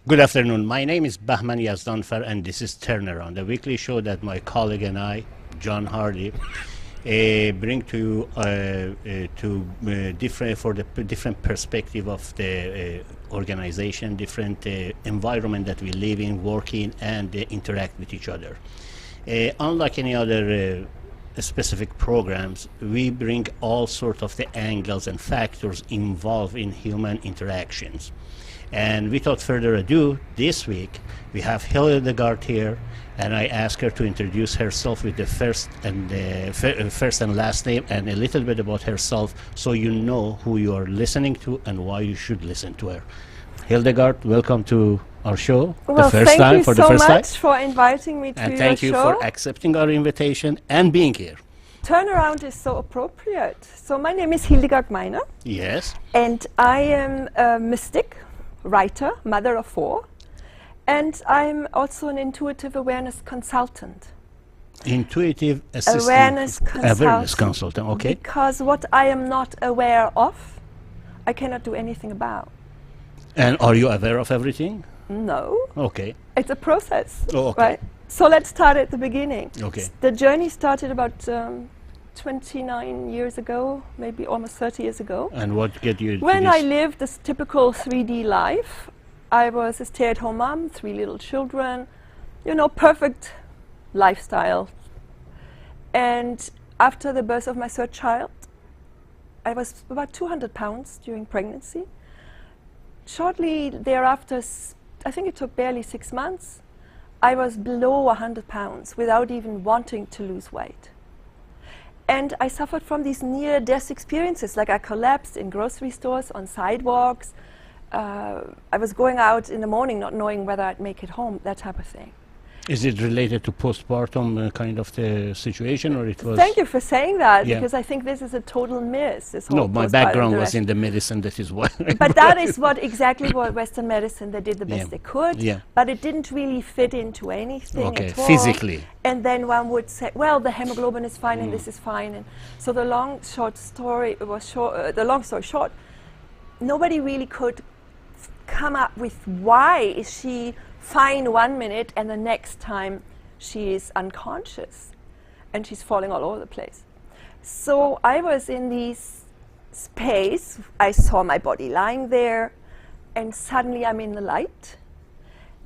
Good afternoon. My name is Bahman Yazdanfar, and this is Turnaround, a weekly show that my colleague and I, John Hardy, bring to you different perspective of the organization, different environment that we live in, work in, and interact with each other. Unlike any other specific programs, we bring all sorts of the angles and factors involved in human interactions. And without further ado, this week we have Hildegard here, and I ask her to introduce herself with the first and last name and a little bit about herself, so you know who you are listening to and why you should listen to her. Hildegard, welcome to our show. Well, thank you so much for inviting me to your show. And thank you for accepting our invitation and being here. Turnaround is so appropriate. So my name is Hildegard Gmeiner. Yes. And I am a mystic, writer, mother of four, and I'm also an intuitive awareness consultant. Intuitive assistant. Awareness consultant, okay. Because what I am not aware of, I cannot do anything about. And are you aware of everything? No. Okay. It's a process. Oh, okay. Right? So let's start at the beginning. Okay. The journey started about 29 years ago, maybe almost 30 years ago. And what get you when I lived this typical 3D life, I was a stay-at-home mom, 3 little children, you know, perfect lifestyle. And after the birth of my 3rd child, I was about 200 pounds during pregnancy. Shortly thereafter, I think it took barely 6 months, I was below 100 pounds without even wanting to lose weight. And I suffered from these near-death experiences, like I collapsed in grocery stores, on sidewalks. I was going out in the morning not knowing whether I'd make it home, that type of thing. Is it related to postpartum kind of the situation, or it was? Thank you for saying that, Yeah. because I think this is a total miss. This whole No, my background was in the medicine, that is why. But that is exactly what Western medicine, they did the best Yeah. they could, Yeah. but it didn't really fit into anything Okay, at all. physically. And then one would say, well, the hemoglobin is fine and this is fine. And so the long story short, nobody really could come up with why is she fine 1 minute and the next time she is unconscious and she's falling all over the place. So I was in this space, I saw my body lying there, and suddenly I'm in the light,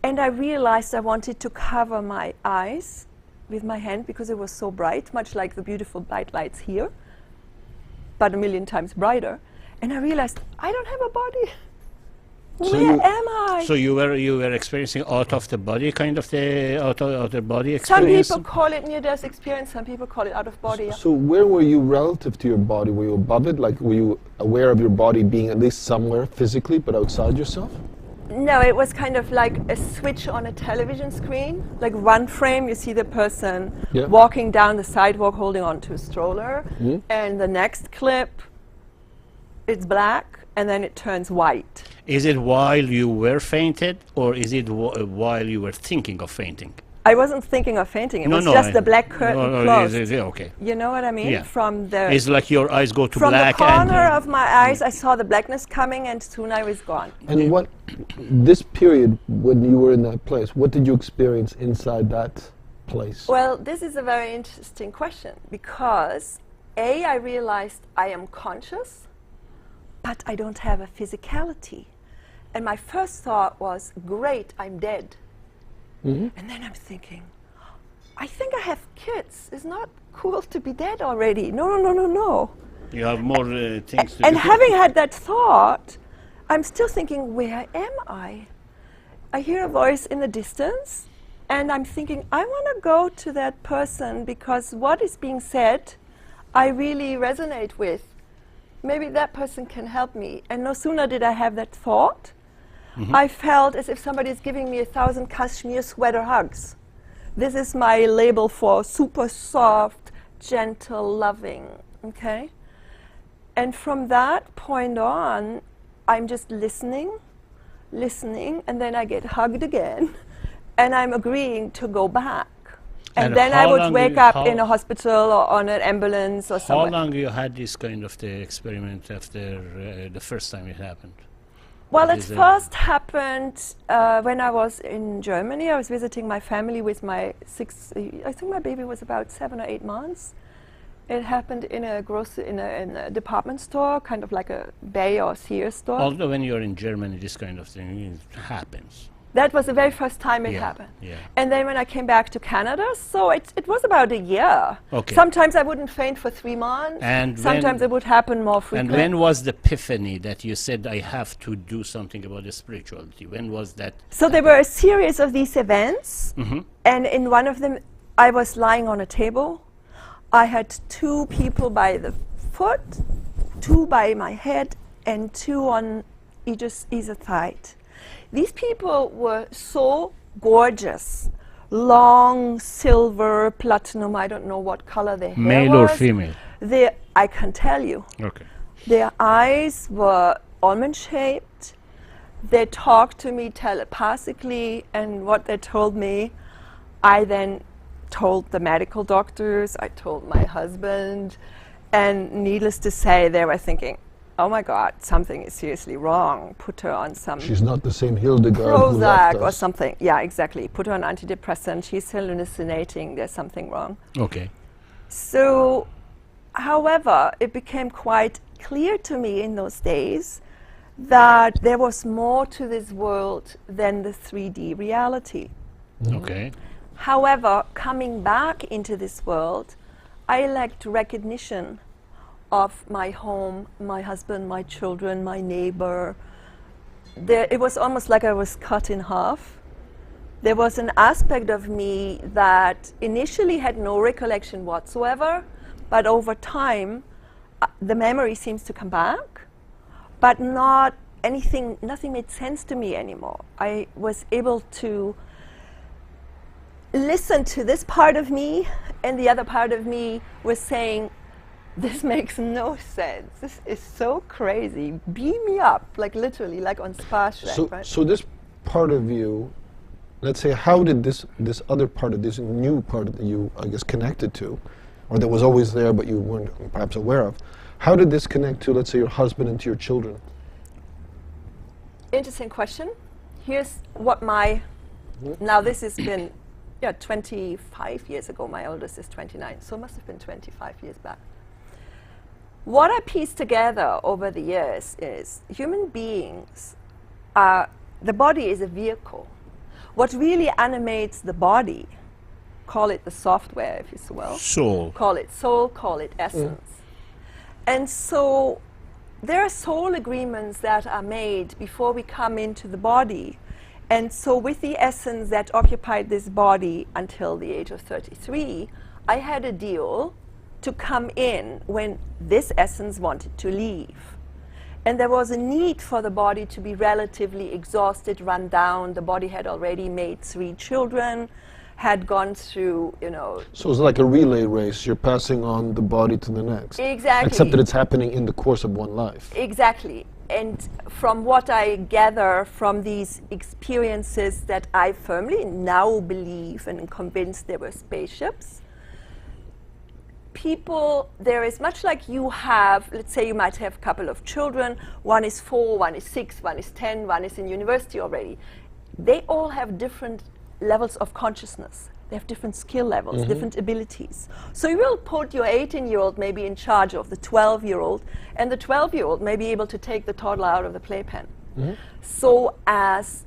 and I realized I wanted to cover my eyes with my hand because it was so bright, much like the beautiful bright lights here, but a million times brighter. And I realized I don't have a body. So Where am I? So you were experiencing out of the body, kind of the out of the body Some experience? people call it near-death experience, some people call it out of body. So where were you relative to your body? Were you above it? Like, were you aware of your body being at least somewhere physically, but outside yourself? No, it was kind of like a switch on a television screen. Like one frame, you see the person Yeah. walking down the sidewalk holding onto a stroller, and the next clip, it's black, and then it turns white. Is it while you were fainted, or is it while you were thinking of fainting? I wasn't thinking of fainting. It was just the black curtain closed. Okay. You know what I mean? Yeah. From the It's like your eyes go to from black. the corner and of my eyes, I saw the blackness coming, and soon I was gone. And what, this period when you were in that place, what did you experience inside that place? Well, this is a very interesting question, because I realized I am conscious, but I don't have a physicality. And my first thought was, great, I'm dead. And then I'm thinking, I think I have kids. It's not cool to be dead already. No. you have more things to And do. having had that thought, I'm still thinking, where am I? I hear a voice in the distance, and I'm thinking, I want to go to that person because what is being said, I really resonate with. Maybe that person can help me. And no sooner did I have that thought, I felt as if somebody is giving me 1,000 cashmere sweater hugs. This is my label for super soft, gentle, loving, okay? And from that point on, I'm just listening, and then I get hugged again, and I'm agreeing to go back. And then I would wake up in a hospital or on an ambulance or somewhere. How long you had this kind of the experiment after the first time it happened? Well, it Is it- first happened when I was in Germany. I was visiting my family with my I think my baby was about 7 or 8 months. It happened in a department store, kind of like a Bay or Sears store. Although when you're in Germany, this kind of thing happens. That was the very first time it Yeah, happened. yeah. And then when I came back to Canada, so it was about a year. Okay. Sometimes I wouldn't faint for 3 months. And sometimes when- it would happen more And frequently. when was the epiphany that you said, I have to do something about the spirituality? When was that? So there were a series of these events, and in one of them, I was lying on a table. I had 2 people by the foot, 2 by my head, and 2 on either side. These people were so gorgeous, long silver, platinum, I don't know what color their hair Male or was. female? I can tell you. Okay. Their eyes were almond-shaped. They talked to me telepathically, and what they told me, I then told the medical doctors, I told my husband, and needless to say, they were thinking, oh my God, something is seriously wrong. Put her on some She's not the same Hildegard who left Prozac or us. something. Yeah, exactly. Put her on antidepressant. She's hallucinating. There's something wrong. Okay. So, however, it became quite clear to me in those days that there was more to this world than the 3D reality. Okay. However, coming back into this world, I lacked recognition of my home, my husband, my children, my neighbor. It was almost like I was cut in half. There was an aspect of me that initially had no recollection whatsoever, but over time, the memory seems to come back, but nothing made sense to me anymore. I was able to listen to this part of me, and the other part of me was saying, this makes no sense. This is so crazy. Beam me up, like literally, like on Star Trek, right? So this part of you, let's say, how did this other part of this new part of you, I guess, connected to, or that was always there but you weren't perhaps aware of, how did this connect to, let's say, your husband and to your children? Interesting question. Here's what now this has been 25 years ago. My oldest is 29, so it must have been 25 years back. What I pieced together over the years is human beings the body is a vehicle. What really animates the body, call it the software if you will. Soul. Call it soul, call it essence. And so there are soul agreements that are made before we come into the body. And so with the essence that occupied this body until the age of 33, I had a deal to come in when this essence wanted to leave. And there was a need for the body to be relatively exhausted, run down. The body had already made 3 children, had gone through, So it's like a relay race. You're passing on the body to the next. Exactly. Except that it's happening in the course of one life. Exactly. And from what I gather from these experiences that I firmly now believe and am convinced there were spaceships, people, there is much like you have, let's say you might have a couple of children, one is 4, one is 6, one is 10, one is in university already. They all have different levels of consciousness. They have different skill levels, different abilities. So you will put your 18-year-old maybe in charge of the 12-year-old, and the 12-year-old may be able to take the toddler out of the playpen. So as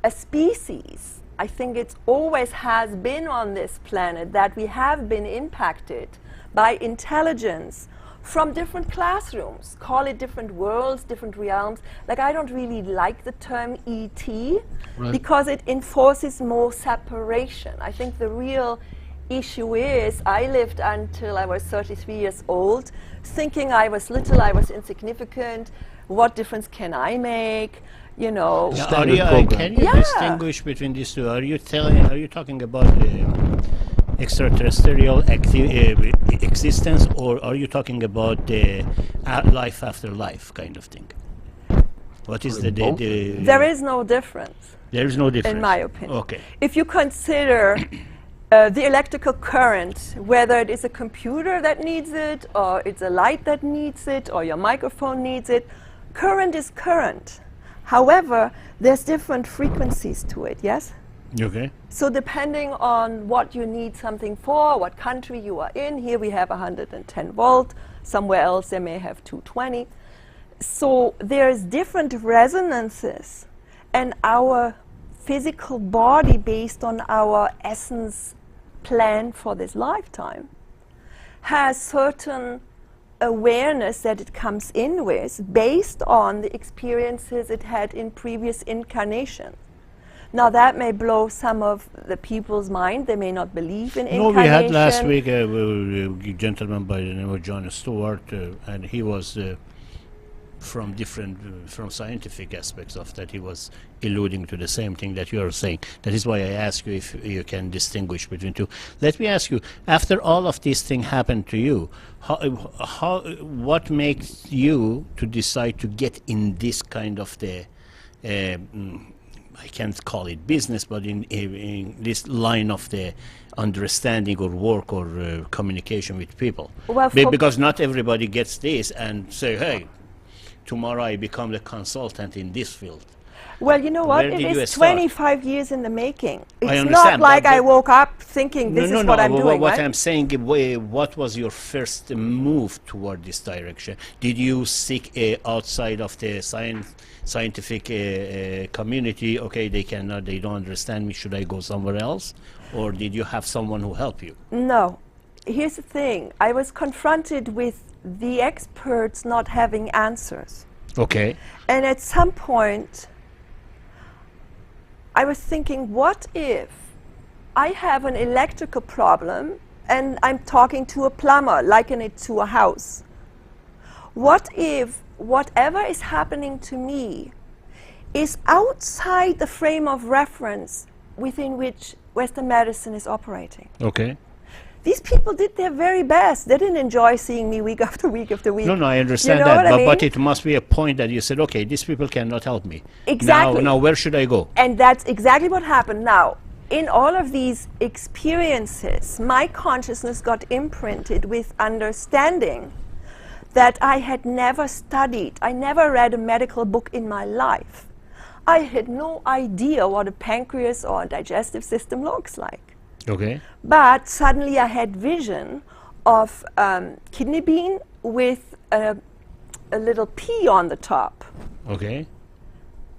a species, I think it always has been on this planet that we have been impacted by intelligence from different classrooms, call it different worlds, different realms. Like, I don't really like the term ET because it enforces more separation. I think the real issue is I lived until I was 33 years old thinking I was little, I was insignificant, what difference can I make, Yeah, Standard program. can you distinguish between these two? Are you talking about extraterrestrial existence, or are you talking about life after life kind of thing? What is the There is no difference. There is no difference, in my opinion. Okay. If you consider the electrical current, whether it is a computer that needs it, or it's a light that needs it, or your microphone needs it, Current is current. However, there's different frequencies to it, yes? Okay. So depending on what you need something for, what country you are in, here we have 110 volt, somewhere else they may have 220. So there's different resonances, and our physical body, based on our essence plan for this lifetime, has certain awareness that it comes in with based on the experiences it had in previous incarnations. Now that may blow some of the people's mind. They may not believe in No, incarnation. we had last week a gentleman by the name of John Stewart, and he was from different, from scientific aspects of that, he was alluding to the same thing that you are saying. That is why I ask you if you can distinguish between two. Let me ask you, after all of these things happened to you, what makes you to decide to get in this kind of the I can't call it business, but in this line of the understanding or work or communication with people? Well, Because not everybody gets this and say, hey, tomorrow I become the consultant in this field. Well, you know what? Where It did you is start? 25 years in the making. It's I not understand, like but I woke up thinking this is what I'm doing, what right? I'm saying, what was your first move toward this direction? Did you seek outside of the scientific community? Okay, they don't understand me. Should I go somewhere else? Or did you have someone who helped you? No. Here's the thing. I was confronted with the experts not having answers. Okay. And at some point, I was thinking, what if I have an electrical problem and I'm talking to a plumber, liken it to a house? What if whatever is happening to me is outside the frame of reference within which Western medicine is operating? Okay. These people did their very best. They didn't enjoy seeing me week after week after week. No, I understand You know that, what I but mean? it must be a point that you said, okay, these people cannot help me. Exactly. Now where should I go? And that's exactly what happened. Now, in all of these experiences, my consciousness got imprinted with understanding that I had never studied. I never read a medical book in my life. I had no idea what a pancreas or a digestive system looks like. Okay. But suddenly I had vision of kidney bean with a little P on the top. Okay.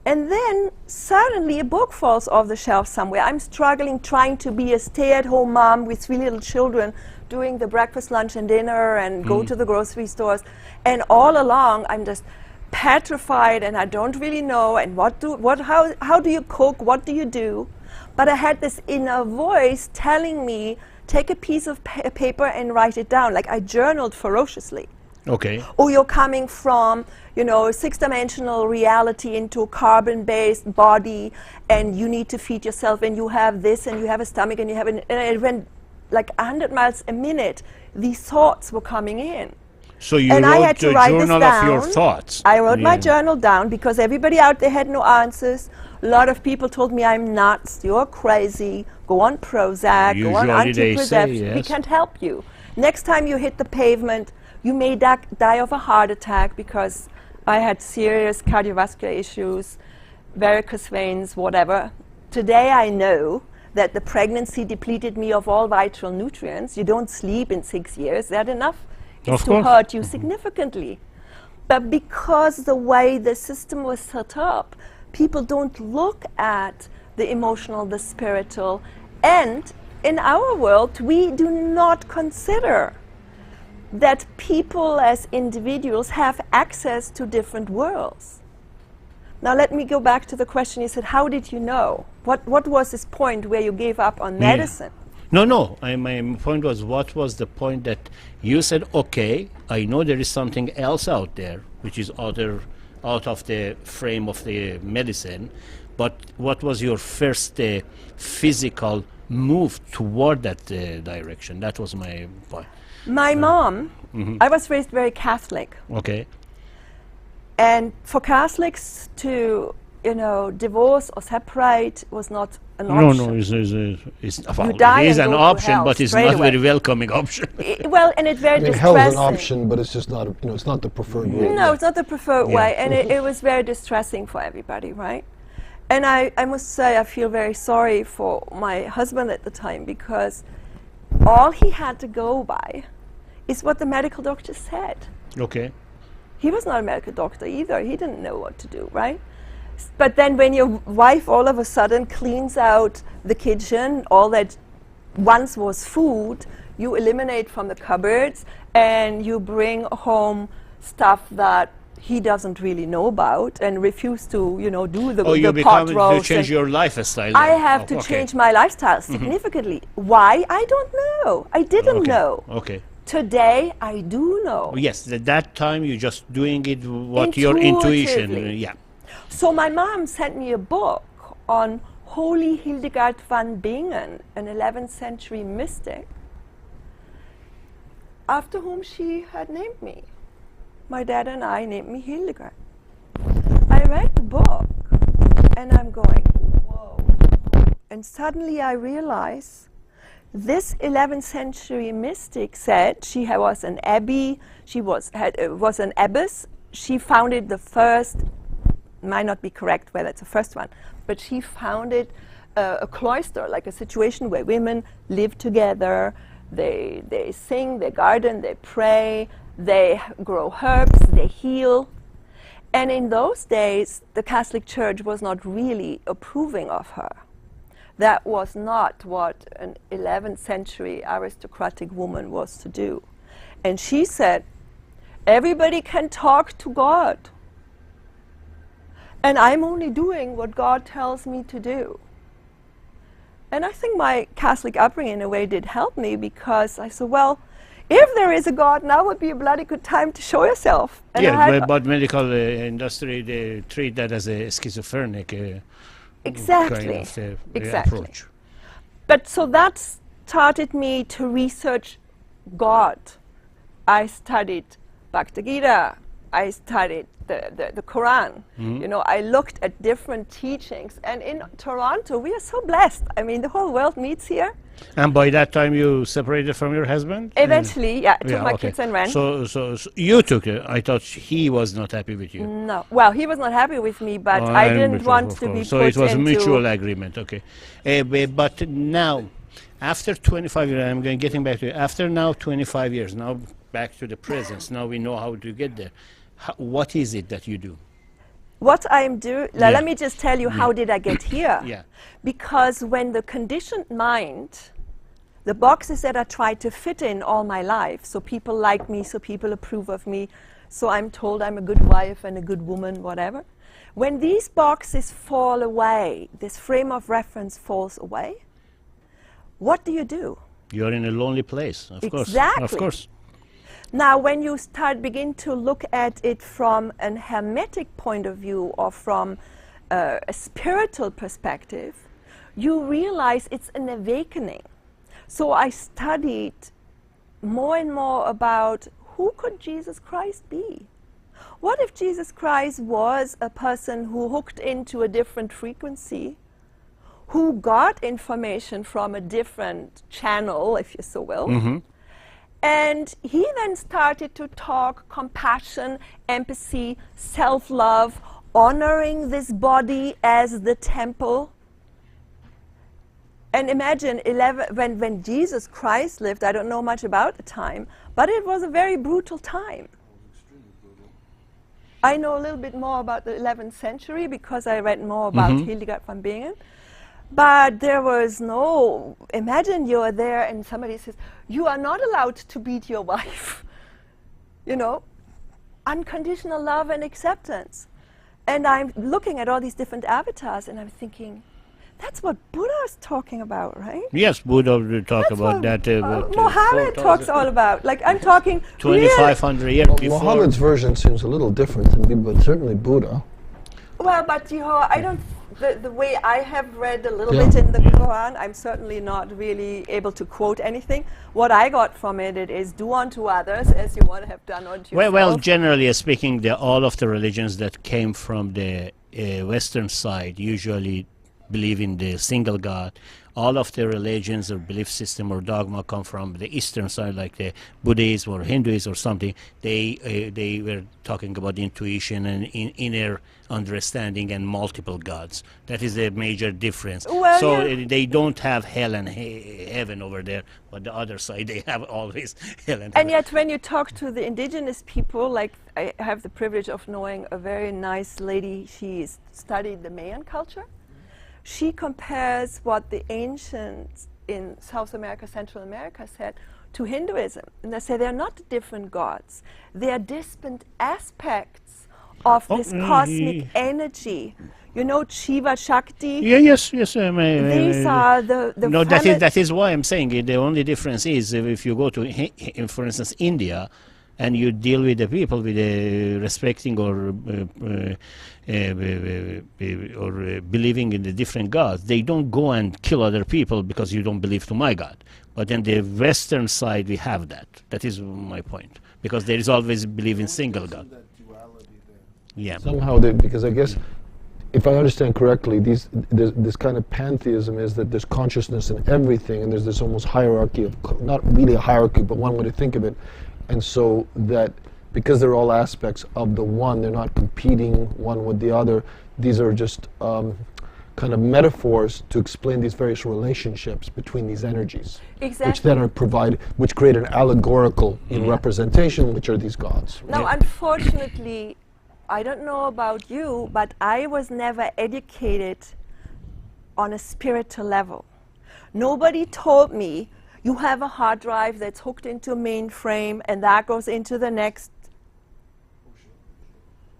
And then suddenly a book falls off the shelf somewhere. I'm struggling, trying to be a stay-at-home mom with 3 little children, doing the breakfast, lunch, and dinner, and go to the grocery stores. And all along, I'm just petrified, and I don't really know. And how do you cook? What do you do? But I had this inner voice telling me, take a piece of paper and write it down. Like I journaled ferociously. Okay. Oh, you're coming from, 6-dimensional reality into a carbon-based body, and you need to feed yourself, and you have this, and you have a stomach, and you have and it went like 100 miles a minute. These thoughts were coming in. So you And I wrote had to a write this journal of your down. thoughts. I wrote my Yeah. journal down because everybody out there had no answers. A lot of people told me I'm nuts, you're crazy, go on Prozac, go on Usually they say, antidepressants. We yes. can't help you. Next time you hit the pavement, you may die of a heart attack, because I had serious cardiovascular issues, varicose veins, whatever. Today I know that the pregnancy depleted me of all vital nutrients. You don't sleep in 6 years. Is that enough? It's Of to course. hurt you significantly. But because the way the system was set up, people don't look at the emotional, the spiritual, and in our world, we do not consider that people as individuals have access to different worlds. Now let me go back to the question you said, how did you know? What was this point where you gave up on medicine? No. My point was, what was the point that you said, okay, I know there is something else out there, which is out of the frame of the medicine, but what was your first physical move toward that direction? That was my point. My mom, I was raised very Catholic. Okay. And for Catholics to, divorce or separate was not an No, option. no, well, die it is and an go to option, hell but it's straight not away. very welcoming option. Well, and it's very I mean, distressing. hell's an option, but it's just not, it's not the preferred route. No, it's not the preferred Yeah. way, and it was very distressing for everybody, right? And I must say, I feel very sorry for my husband at the time, because all he had to go by is what the medical doctor said. Okay. He was not a medical doctor either. He didn't know what to do, right? But then when your wife all of a sudden cleans out the kitchen, all that once was food, you eliminate from the cupboards, and you bring home stuff that he doesn't really know about and refuse to, do the, Oh, you the pot become to roast. change and your lifestyle. I then. have Oh, to okay. change my lifestyle significantly. Why? I don't know. I didn't Okay. know. Okay. Today, I do know. Oh, yes, at that time you're just doing it what your intuition. Intuitively. Yeah. So my mom sent me a book on Holy Hildegard van Bingen, an 11th century mystic, after whom she had named me. My dad and I named me Hildegard. I read the book and I'm going, whoa. And suddenly I realize this 11th century mystic said she was an abbey, she was an abbess. She founded the first, might not be correct whether it's the first one, but she founded a cloister, like a situation where women live together, they sing, they garden, they pray, they grow herbs, they heal. And in those days, the Catholic Church was not really approving of her. That was not what an 11th century aristocratic woman was to do. And she said, everybody can talk to God. And I'm only doing what God tells me to do. And I think my Catholic upbringing in a way did help me, because I said, well, if there is a God, now would be a bloody good time to show yourself. And I Yeah, had- but medical industry, they treat that as a schizophrenic exactly. kind of Exactly. approach. But so that started me to research God. I studied Bhagavad Gita. I studied the Quran. I looked at different teachings. And in Toronto, we are so blessed. I mean, the whole world meets here. And by that time you separated from your husband? Eventually, I took Yeah, my okay. kids and ran. So you took it. I thought he was not happy with you. No. Well, he was not happy with me, but Oh, I am didn't with you, want of to be course. put So it was a into mutual agreement, okay. But now, after 25 years, I'm getting back to you. After now 25 years, now back to the present. Now we know how to get there. What is it that you do? What I'm doing. Yeah. Let me just tell you how did I get here. Yeah. Because when the conditioned mind, the boxes that I tried to fit in all my life, so people like me, so people approve of me, so I'm told I'm a good wife and a good woman, whatever. When these boxes fall away, this frame of reference falls away, what do? You're in a lonely place, of course. Exactly. Of course. Now, when you begin to look at it from an hermetic point of view, or from a spiritual perspective, you realize it's an awakening. So I studied more and more about who could Jesus Christ be? What if Jesus Christ was a person who hooked into a different frequency, who got information from a different channel, if you so will, and he then started to talk compassion, empathy, self-love, honoring this body as the temple. And imagine when Jesus Christ lived, I don't know much about the time, but it was a very brutal time. I know a little bit more about the 11th century because I read more about Hildegard van Bingen. But there was no, imagine you're there and somebody says, you are not allowed to beat your wife. Unconditional love and acceptance. And I'm looking at all these different avatars and I'm thinking, that's what Buddha is talking about, right? Yes, Buddha will talk That's about what, that. Mohammed talks all about. Like I'm talking 2,500 years Well, before. Muhammad's version seems a little different, but certainly Buddha. Well, but I don't. The way I have read a little Yeah. bit in the Quran, I'm certainly not really able to quote anything. What I got from it is do unto others as you want to have done unto yourself. Well, generally speaking, all of the religions that came from the Western side usually believe in the single God. All of the religions or belief system or dogma come from the eastern side, like the Buddhism or Hinduism or something. They were talking about intuition and inner understanding and multiple gods. That is a major difference. Well, so yeah. they don't have hell and heaven over there, but the other side they have always hell and And heaven. yet, when you talk to the indigenous people, like I have the privilege of knowing a very nice lady, she studied the Mayan culture. She compares what the ancients in South America, Central America said to Hinduism. And they say they're not different gods. They are distant aspects of this cosmic energy. You know, Shiva, Shakti. Yes. These are the no, that is why I'm saying it. The only difference is if you go to, for instance, India, and you deal with the people with respecting or believing in the different gods, they don't go and kill other people because you don't believe to my God. But in the Western side, we have that. That is my point, because there is always belief in single God. Yeah. Somehow, because I guess, if I understand correctly, this kind of pantheism is that there's consciousness in everything, and there's this almost hierarchy of, not really a hierarchy, but one way to think of it. And so that because they're all aspects of the one, they're not competing one with the other. These are just kind of metaphors to explain these various relationships between these energies, Exactly. which then are which create an allegorical representation, which are these gods. Now, unfortunately, I don't know about you, but I was never educated on a spiritual level. Nobody told me you have a hard drive that's hooked into a mainframe and that goes into the next.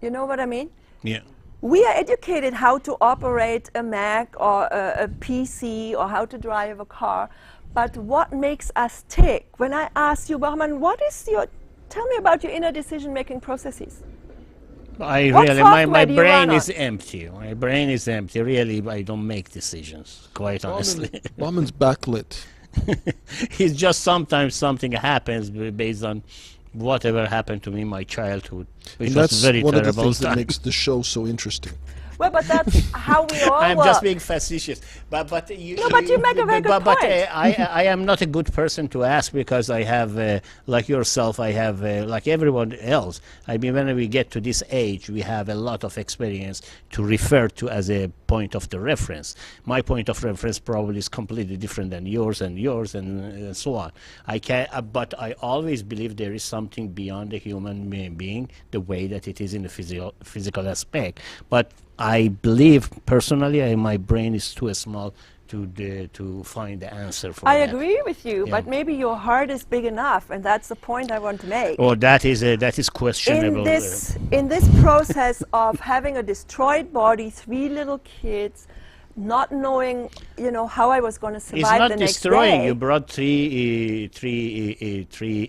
You know what I mean? Yeah. We are educated how to operate a Mac or a PC or how to drive a car, but what makes us tick? When I ask you, Bahman, tell me about your inner decision-making processes. My software do you brain run is empty. My brain is empty. Really, I don't make decisions, quite honestly. Bauman's backlit. It's just sometimes something happens based on whatever happened to me in my childhood, which And was that's very one of the terrible. things that makes the show so interesting. Well, but that's how we all I'm work. just being facetious, but you. No, but you make a very good but, point. I am not a good person to ask, because I have, like yourself, I have, like everyone else. I mean, when we get to this age, we have a lot of experience to refer to as a point of the reference. My point of reference probably is completely different than yours, and so on. I can, but I always believe there is something beyond the human being, the way that it is in the physical aspect. But I believe personally, my brain is too small to find the answer for I that. agree with you, Yeah. but maybe your heart is big enough, and that's the point I want to make. Oh, that is questionable. In this process of having a destroyed body, 3 little kids, not knowing, how I was going to It's survive not the next destroying. day. You brought three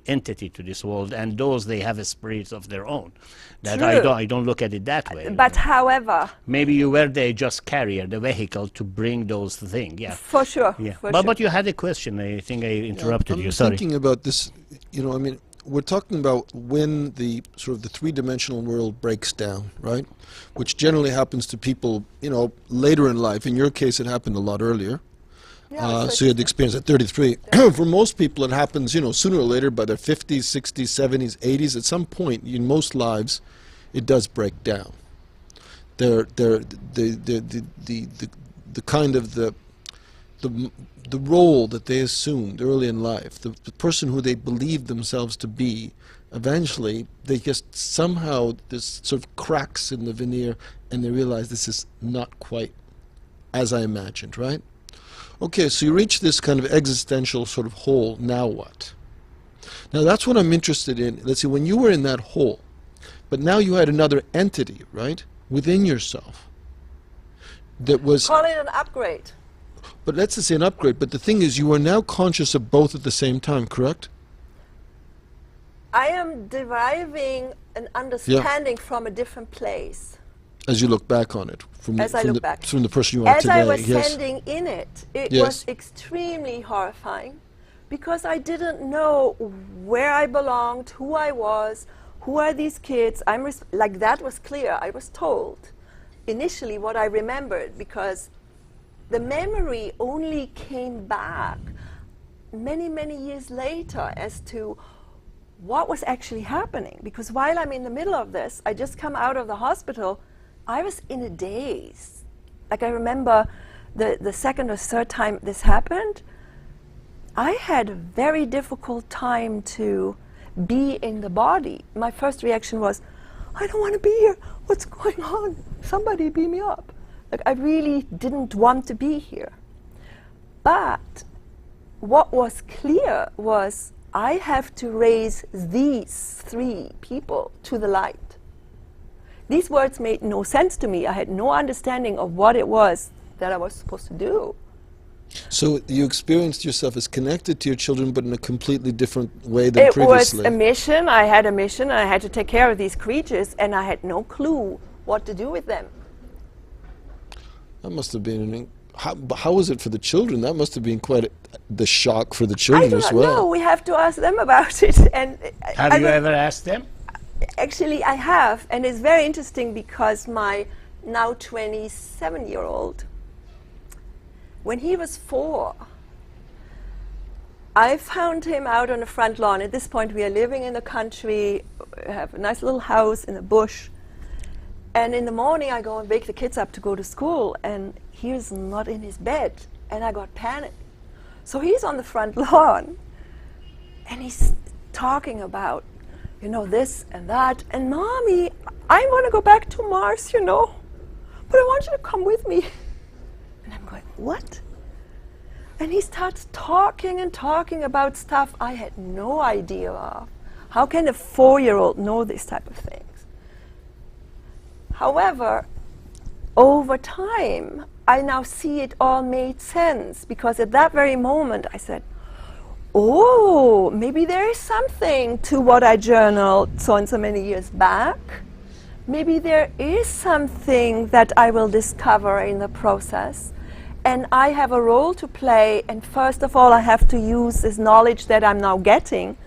entity to this world, and those they have a spirits of their own. That True. I don't look at it that way. But however, Maybe you were the just carrier, the vehicle to bring those things. Yeah. for sure. Yeah. For But sure. but you had a question. I think I interrupted I'm you. Sorry. thinking about this, I mean, we're talking about when the sort of the three-dimensional world breaks down, right? Which generally happens to people, later in life. In your case, it happened a lot earlier. Yeah, So you had the experience at 33. For most people, it happens, sooner or later, by their 50s, 60s, 70s, 80s. At some point, in most lives, it does break down. The kind of the role that they assumed early in life, the person who they believed themselves to be, eventually they just somehow this sort of cracks in the veneer, and they realize this is not quite as I imagined, right? Okay, so you reach this kind of existential sort of hole. Now what? Now that's what I'm interested in. Let's see, when you were in that hole, but now you had another entity, right, within yourself that was... Call it an upgrade. But let's just say an upgrade. But the thing is, you are now conscious of both at the same time, correct? I am deriving an understanding from a different place. As you look back on it, from As I look back. from the person you are As today. I was Yes. standing in it, it Yes. was extremely horrifying, because I didn't know where I belonged, who I was, who are these kids. Like that was clear. I was told initially what I remembered, because the memory only came back many, many years later as to what was actually happening. Because while I'm in the middle of this, I just come out of the hospital, I was in a daze. Like I remember the second or third time this happened, I had a very difficult time to be in the body. My first reaction was, I don't want to be here. What's going on? Somebody beam me up. Like I really didn't want to be here. But what was clear was I have to raise these three people to the light. These words made no sense to me. I had no understanding of what it was that I was supposed to do. So you experienced yourself as connected to your children, but in a completely different way than previously. It was a mission. I had a mission. I had to take care of these creatures, and I had no clue what to do with them. That must have been how was it for the children? That must have been quite the shock for the children as well. I don't know. We have to ask them about it. And have you ever asked them? Actually, I have, and it's very interesting because my now 27-year-old, when he was 4, I found him out on the front lawn. At this point, we are living in the country, have a nice little house in the bush. And in the morning, I go and wake the kids up to go to school, and he's not in his bed. And I got panicked. So he's on the front lawn, and he's talking about, you know, this and that. And Mommy, I want to go back to Mars, you know, but I want you to come with me. And I'm going, what? And he starts talking and talking about stuff I had no idea of. How can a 4-year-old know this type of things? However, over time, I now see it all made sense, because at that very moment I said, oh, maybe there is something to what I journaled so and so many years back. Maybe there is something that I will discover in the process. And I have a role to play, and first of all I have to use this knowledge that I'm now getting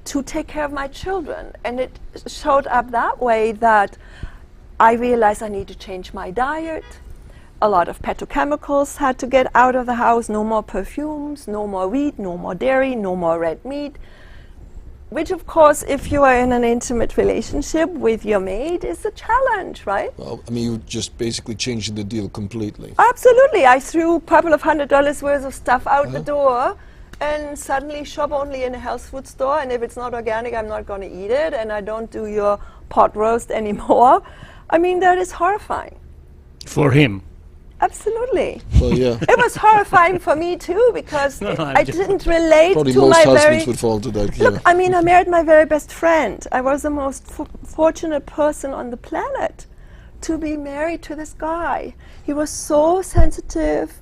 to take care of my children. And it showed up that way that I realized I need to change my diet. A lot of petrochemicals had to get out of the house, no more perfumes, no more wheat, no more dairy, no more red meat. Which, of course, if you are in an intimate relationship with your mate, is a challenge, right? Well, I mean, you just basically changed the deal completely. Absolutely. I threw a couple of $100 worth of stuff out the door, and suddenly shop only in a health food store, and if it's not organic, I'm not going to eat it, and I don't do your pot roast anymore. I mean, that is horrifying. For him? Absolutely. Well, yeah. It was horrifying for me too, because I didn't relate Probably to most my husbands very... would fall to that. Look, Yeah. I mean, I married my very best friend. I was the most fortunate person on the planet to be married to this guy. He was so sensitive.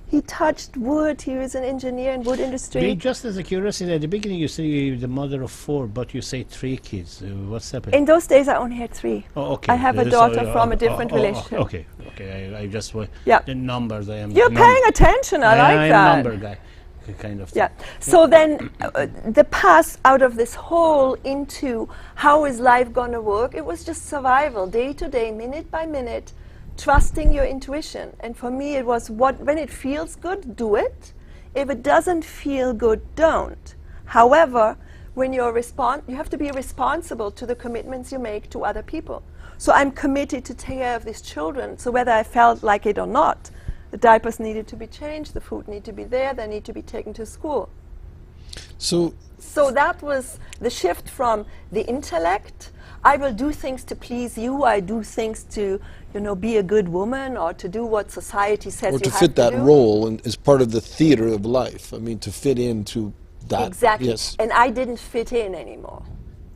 He touched wood. He was an engineer in wood industry. Just as a curiosity, at the beginning you say you're the mother of 4, but you say 3 kids. What's happened? In those days, I only had 3. Oh, okay. I have a daughter from a different relationship. Okay, okay. I just Yeah. the numbers. I am. You're paying attention. I like I'm that. a number guy, kind of. Yeah. So then, the path out of this hole into how is life going to work? It was just survival, day to day, minute by minute. Trusting your intuition. And for me it was, when it feels good, do it. If it doesn't feel good, don't. However, when you have to be responsible to the commitments you make to other people. So I'm committed to take care of these children, so whether I felt like it or not, the diapers needed to be changed, the food needed to be there, they need to be taken to school. So that was the shift from the intellect, I will do things to please you, I do things to, you know, be a good woman, or to do what society says you have to do. Or to fit that role and as part of the theater of life. I mean, to fit into that. Exactly. Yes. And I didn't fit in anymore.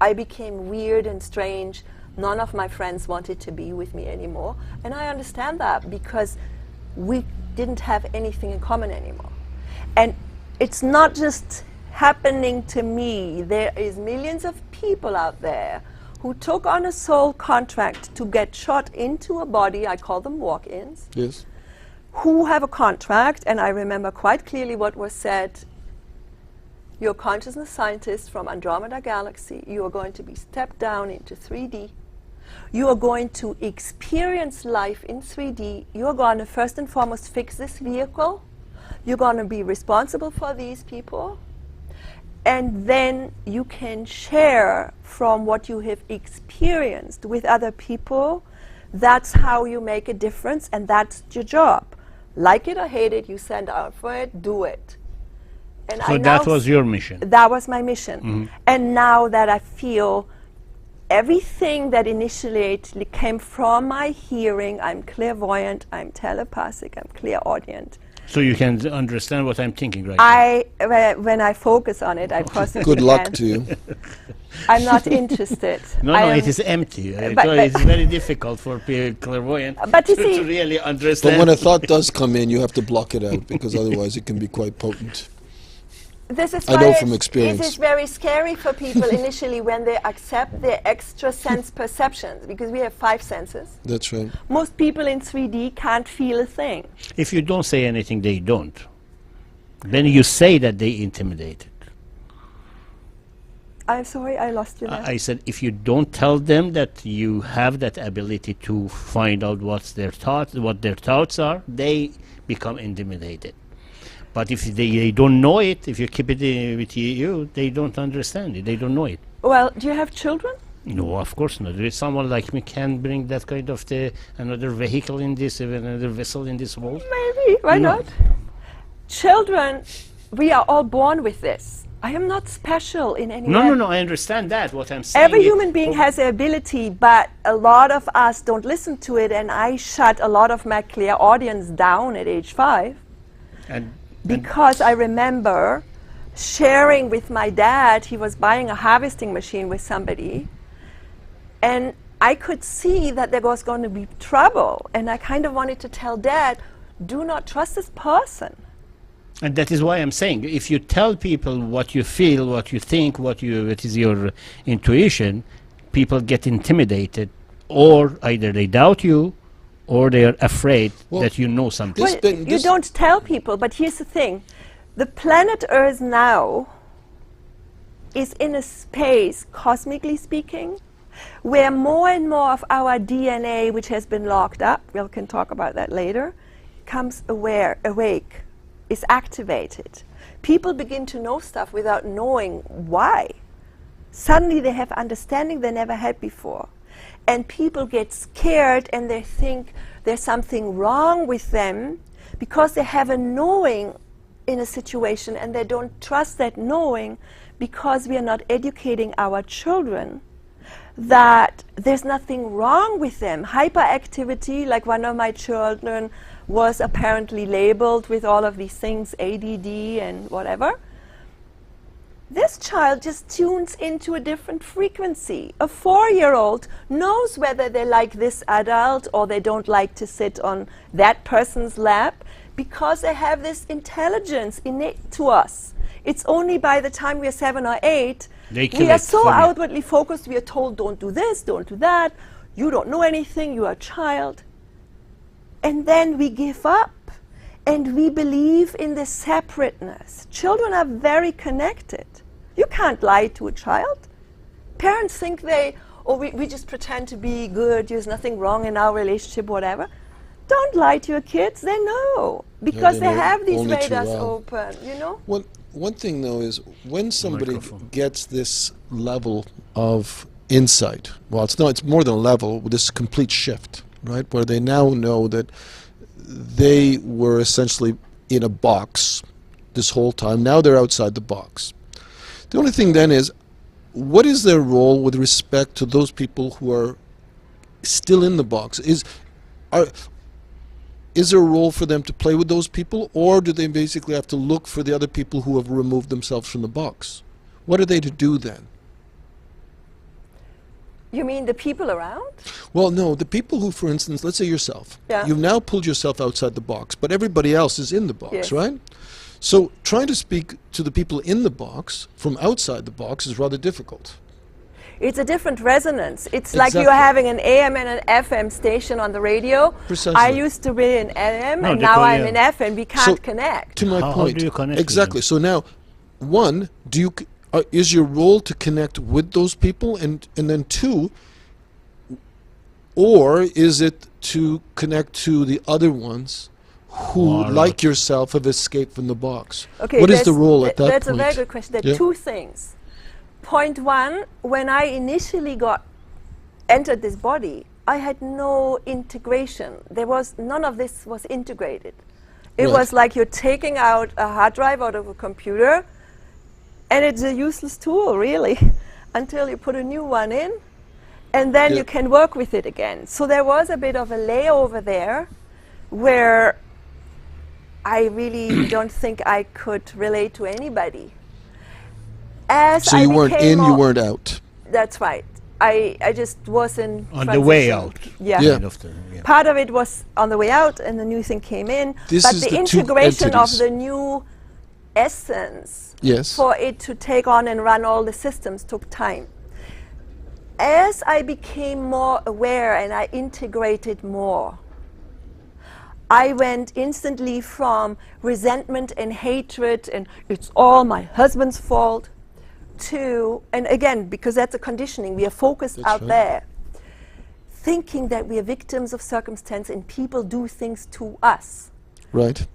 I became weird and strange. None of my friends wanted to be with me anymore. And I understand that, because we didn't have anything in common anymore. And it's not just happening to me. There is millions of people out there who took on a soul contract to get shot into a body, I call them walk-ins, Yes. who have a contract, and I remember quite clearly what was said. You're a consciousness scientist from Andromeda Galaxy. You are going to be stepped down into 3D. You are going to experience life in 3D. You're going to first and foremost fix this vehicle. You're going to be responsible for these people. And then you can share from what you have experienced with other people. That's how you make a difference, and that's your job. Like it or hate it, you send out for it, do it. And So that was your mission. That was my mission. And now that I feel everything that initially came from my hearing, I'm clairvoyant, I'm telepathic, I'm clairaudient. So you can understand what I'm thinking right now. When I focus on it, I possibly Good luck can. to you. I'm not interested. No, I no, am- it is empty. but- It's very difficult for clairvoyant But you to see- really But understand. when a thought does come in, you have to block it out because otherwise it can be quite potent. This is I why know it's- from experience. It is very scary for people initially when they accept their extra sense perceptions, because we have 5 senses. That's right. Most people in 3D can't feel a thing. If you don't say anything, they don't. Then you say that they intimidated. I'm sorry, I lost you there. I said, if you don't tell them that you have that ability to find out what their thoughts are, they become intimidated. But if they don't know it, if you keep it with you, they don't understand it. They don't know it. Well, do you have children? No, of course not. There is someone like me can bring that kind of another vehicle in this, another vessel in this world. Maybe, why No. not? Children, we are all born with this. I am not special in any way. No, I understand that. What I'm saying Every is- human being has the ability, but a lot of us don't listen to it, and I shut a lot of my clear audience down at age 5 and because I remember sharing with my dad. He was buying a harvesting machine with somebody, and I could see that there was going to be trouble, and I kind of wanted to tell Dad, do not trust this person. And that is why I'm saying, if you tell people what you feel, what you think, what is your intuition, people get intimidated, or either they doubt you, or they are afraid Well, that you know something. This Well, been- you this- don't tell people, but here's the thing. The planet Earth now is in a space, cosmically speaking, where more and more of our DNA, which has been locked up, we can talk about that later, comes awake, is activated. People begin to know stuff without knowing why. Suddenly they have understanding they never had before. And people get scared and they think there's something wrong with them because they have a knowing in a situation and they don't trust that knowing because we are not educating our children that there's nothing wrong with them. Hyperactivity, like one of my children was apparently labeled with all of these things, ADD and whatever. This child just tunes into a different frequency. A 4-year-old knows whether they like this adult or they don't like to sit on that person's lap because they have this intelligence innate to us. It's only by the time we are 7 or 8, They we kill are it so for you. outwardly focused, we are told, don't do this, don't do that, you don't know anything, you are a child. And then we give up and we believe in the separateness. Children are very connected. You can't lie to a child. Parents think we just pretend to be good, there's nothing wrong in our relationship, whatever. Don't lie to your kids, they know. Because they they know have these only too radars well. open, you know? One thing, though, is when somebody Microphone. gets this level of insight, well, it's more than a level, this complete shift, right, where they now know that they were essentially in a box this whole time. Now they're outside the box. The only thing then is, what is their role with respect to those people who are still in the box? Is there a role for them to play with those people, or do they basically have to look for the other people who have removed themselves from the box? What are they to do then? You mean the people around? Well, no, the people who, for instance, let's say yourself, Yeah. you've now pulled yourself outside the box, but everybody else is in the box, Yes. right? So trying to speak to the people in the box from outside the box is rather difficult. It's a different resonance. It's like you're Exactly. having an AM and an FM station on the radio. Precisely. I used to be in AM No, and they now call I'm you- in FM. We can't connect. To my How point, do you connect with exactly. them? So now, one, is your role to connect with those people, and then two, Or is it to connect to the other ones who, like yourself, have escaped from the box? Okay, What is the role at that that's point? a very good question. There are two things. Point one, when I initially entered this body, I had no integration. There was none of this was integrated. It was like you're taking out a hard drive out of a computer, and it's a useless tool, really, until you put a new one in, and then you can work with it again. So there was a bit of a layover there, where I really don't think I could relate to anybody. So you weren't in, you weren't out. That's right. I just wasn't on the way out. Yeah. Kind of Part of it was on the way out, and the new thing came in. This but is the the two integration of entities. the new essence Yes. for it to take on and run all the systems took time. As I became more aware and I integrated more, I went instantly from resentment and hatred and it's all my husband's fault to, and again, because that's a conditioning, we are focused out there, thinking that we are victims of circumstance and people do things to us. Right.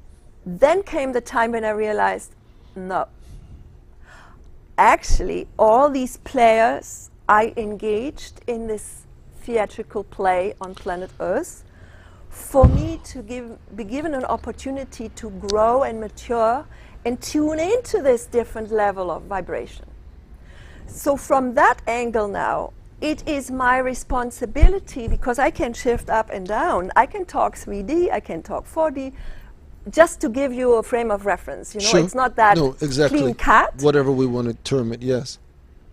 Then came the time when I realized, no. Actually, all these players I engaged in this theatrical play on planet Earth, for me to be given an opportunity to grow and mature and tune into this different level of vibration. So from that angle now, it is my responsibility, because I can shift up and down. I can talk 3D, I can talk 4D, just to give you a frame of reference. You know, it's not that clean cut. Whatever we want to term it, yes.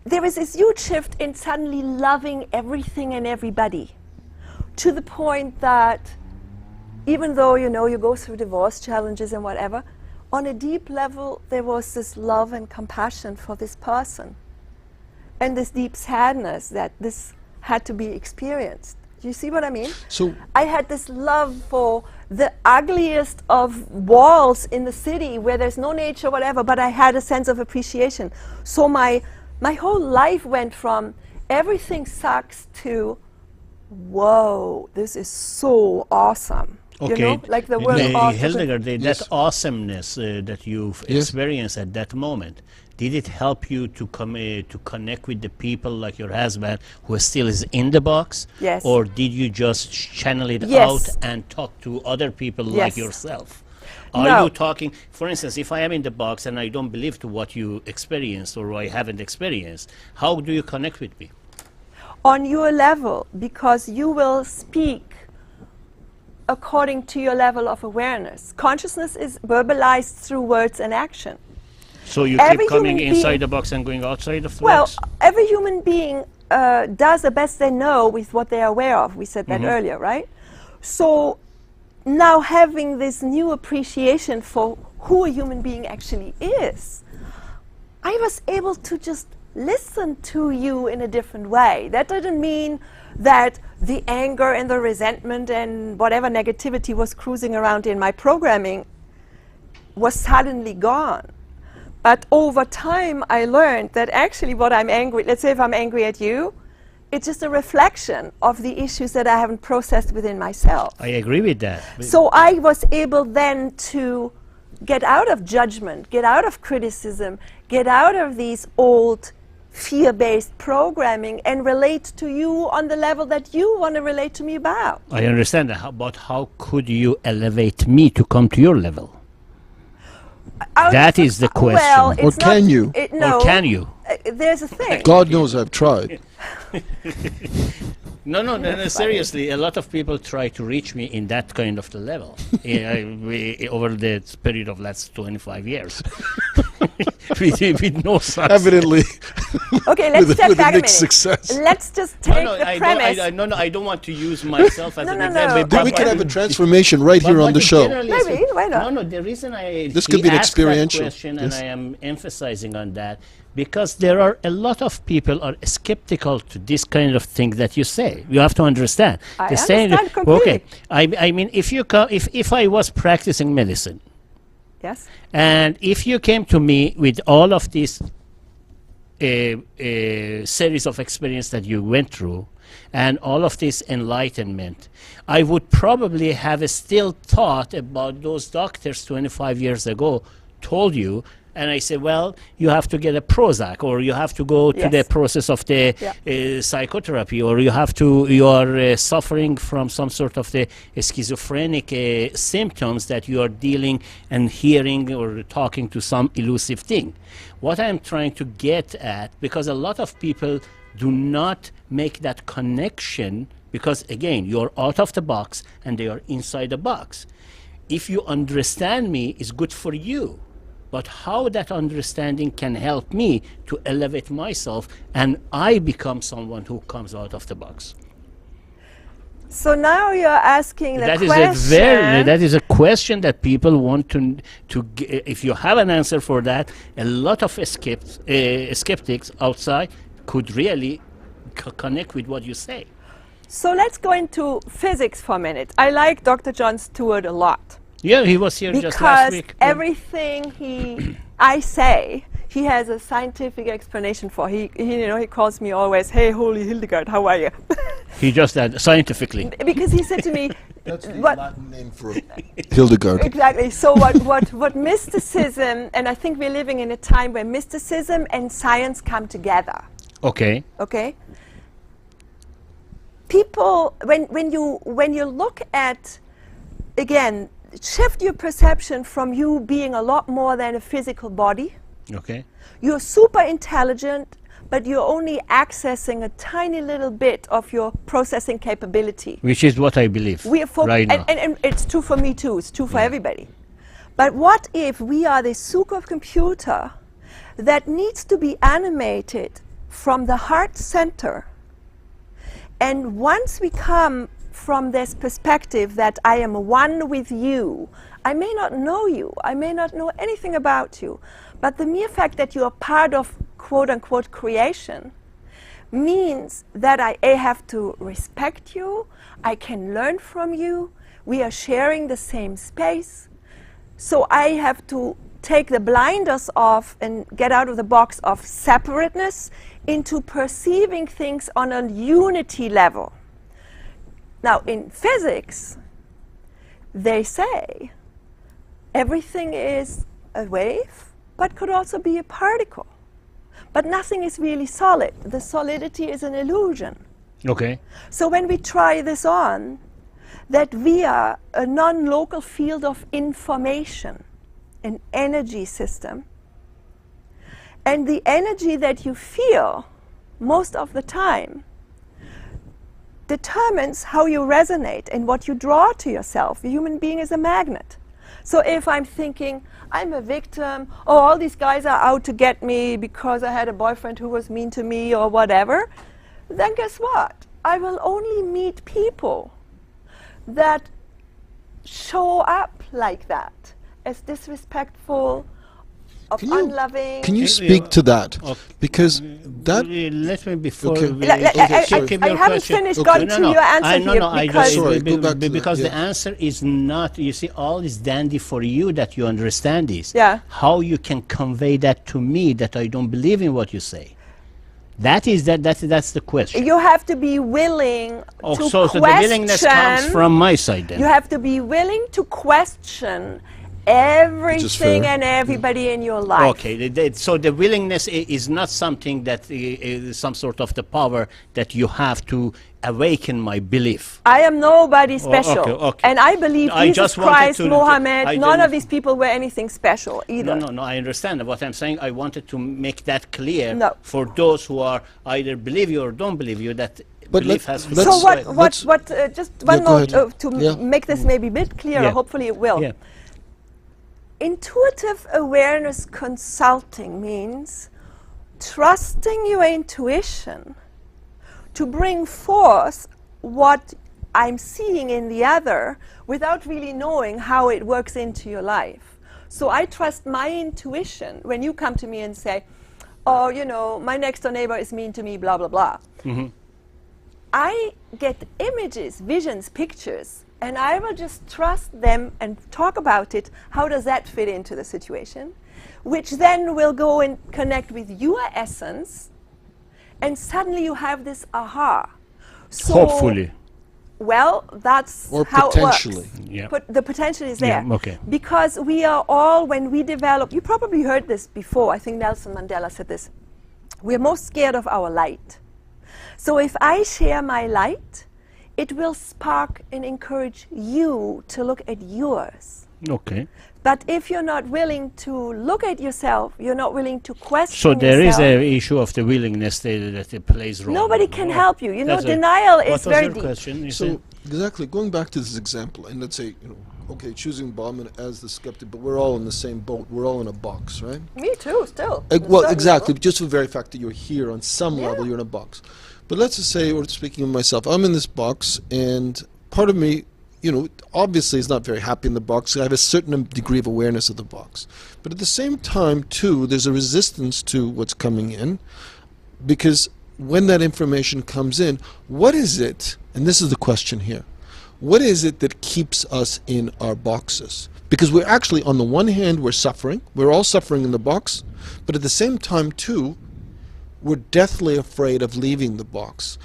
There is this huge shift in suddenly loving everything and everybody, to the point that even though, you know, you go through divorce challenges and whatever, on a deep level, there was this love and compassion for this person. And this deep sadness that this had to be experienced. Do you see what I mean? So I had this love for the ugliest of walls in the city where there's no nature, whatever, but I had a sense of appreciation. So my whole life went from everything sucks to, whoa, this is so awesome. Okay, you know, like the word awesome. Hildegard, that awesomeness that you've experienced at that moment, did it help you to connect with the people like your husband who still is in the box? Yes. Or did you just channel it out and talk to other people like yourself? Are you talking, for instance, if I am in the box and I don't believe to what you experienced or I haven't experienced, how do you connect with me? On your level, because you will speak according to your level of awareness. Consciousness is verbalized through words and action. So you keep coming inside the box and going outside of the box? Well, every human being does the best they know with what they are aware of. We said that earlier, right? So now having this new appreciation for who a human being actually is, I was able to just listen to you in a different way. That didn't mean that the anger and the resentment and whatever negativity was cruising around in my programming was suddenly gone. But over time, I learned that actually what I'm angry, let's say if I'm angry at you, it's just a reflection of the issues that I haven't processed within myself. I agree with that. So I was able then to get out of judgment, get out of criticism, get out of these old fear-based programming and relate to you on the level that you want to relate to me about. I understand that, but how could you elevate me to come to your level? That is the question. Well, Or can you? No, or can you? There's a thing. God knows I've tried. No, seriously, a lot of people try to reach me in that kind of the level over the period of last 25 years. with no success. Evidently. Okay, let's step with back a minute. Success. Let's just take the premise. I don't want to use myself as an example. Then we can have a transformation right here on the show. Maybe, why not? No, the reason this could be an asked that experiential question, and I am emphasizing on that, because there are a lot of people are skeptical to this kind of thing that you say. You have to understand. I understand completely. Okay, I mean, if I was practicing medicine, Yes. and if you came to me with all of these a series of experience that you went through and all of this enlightenment, I would probably have still thought about those doctors 25 years ago told you, and I said, well, you have to get a Prozac, or you have to go to the process of the psychotherapy, or you are suffering from some sort of the schizophrenic symptoms that you are dealing and hearing or talking to some elusive thing. What I'm trying to get at, because a lot of people do not make that connection, because again, you're out of the box and they are inside the box. If you understand me, it's good for you. But how that understanding can help me to elevate myself and I become someone who comes out of the box. So now you're asking the question. That is a question that people want to if you have an answer for that, a lot of skeptics outside could really connect with what you say. So let's go into physics for a minute. I like Dr. John Stewart a lot. Yeah, he was here just last week. Because everything I say, he has a scientific explanation for. He calls me always, "Hey, holy Hildegard, how are you?" He just said scientifically. Because he said to me, that's the Latin name for Hildegard. Exactly. So what mysticism, and I think we're living in a time where mysticism and science come together. Okay. Okay. People, when you look at, again, shift your perception from you being a lot more than a physical body. Okay. You're super intelligent, but you're only accessing a tiny little bit of your processing capability. Which is what I believe right now. And it's true for me too. It's true for everybody. But what if we are the supercomputer that needs to be animated from the heart center? And once we come from this perspective that I am one with you, I may not know you, I may not know anything about you, but the mere fact that you are part of quote-unquote creation means that I have to respect you, I can learn from you, we are sharing the same space, so I have to take the blinders off and get out of the box of separateness into perceiving things on a unity level. Now, in physics, they say everything is a wave, but could also be a particle. But nothing is really solid. The solidity is an illusion. Okay. So when we try this on, that we are a non-local field of information, an energy system, and the energy that you feel most of the time determines how you resonate and what you draw to yourself. A human being is a magnet. So if I'm thinking, I'm a victim, oh, all these guys are out to get me because I had a boyfriend who was mean to me or whatever, then guess what? I will only meet people that show up like that, as disrespectful, of unloving. Can you speak to that? Okay. Because that... Let me before... Okay. I haven't finished going to your answer here. Because the answer is not, you see, all is dandy for you that you understand this. Yeah. How you can convey that to me that I don't believe in what you say. That's the question. You have to be willing to question. So the willingness comes from my side then. You have to be willing to question everything and everybody in your life. Okay, so the willingness is not something that is some sort of the power that you have to awaken my belief. I am nobody special. Okay. And I believe Jesus Christ, Mohammed, none of these people were anything special either. No, I understand. What I'm saying, I wanted to make that clear for those who are either believe you or don't believe you, that belief has... So just one note to make this maybe a bit clearer, hopefully it will. Yeah. Intuitive awareness consulting means trusting your intuition to bring forth what I'm seeing in the other without really knowing how it works into your life. So I trust my intuition when you come to me and say, oh, you know, my next door neighbor is mean to me, blah, blah, blah. Mm-hmm. I get images, visions, pictures and I will just trust them and talk about it. How does that fit into the situation? Which then will go and connect with your essence, and suddenly you have this aha. So, Hopefully. well, that's Or how potentially. it works. Yeah. But the potential is there. Yeah, okay. Because we are all, when we develop, you probably heard this before, I think Nelson Mandela said this, we're most scared of our light. So if I share my light, it will spark and encourage you to look at yours. Okay. But if you're not willing to look at yourself, you're not willing to question So there is yourself, an issue of the willingness that it plays role. nobody can Oh, help you. You know, that's a- denial What is was very your deep. question? You So said- exactly, going back to this example, and let's say, okay, choosing Bauman as the skeptic, but we're all in the same boat. We're all in a box, right? Me too, still. Well, exactly. Just for the very fact that you're here on some Yeah. level, you're in a box. But let's just say, or speaking of myself, I'm in this box, and part of me, obviously is not very happy in the box. I have a certain degree of awareness of the box. But at the same time, too, there's a resistance to what's coming in, because when that information comes in, what is it, and this is the question here, what is it that keeps us in our boxes? Because we're actually, on the one hand, we're suffering. We're all suffering in the box. But at the same time, too, we're deathly afraid of leaving the box.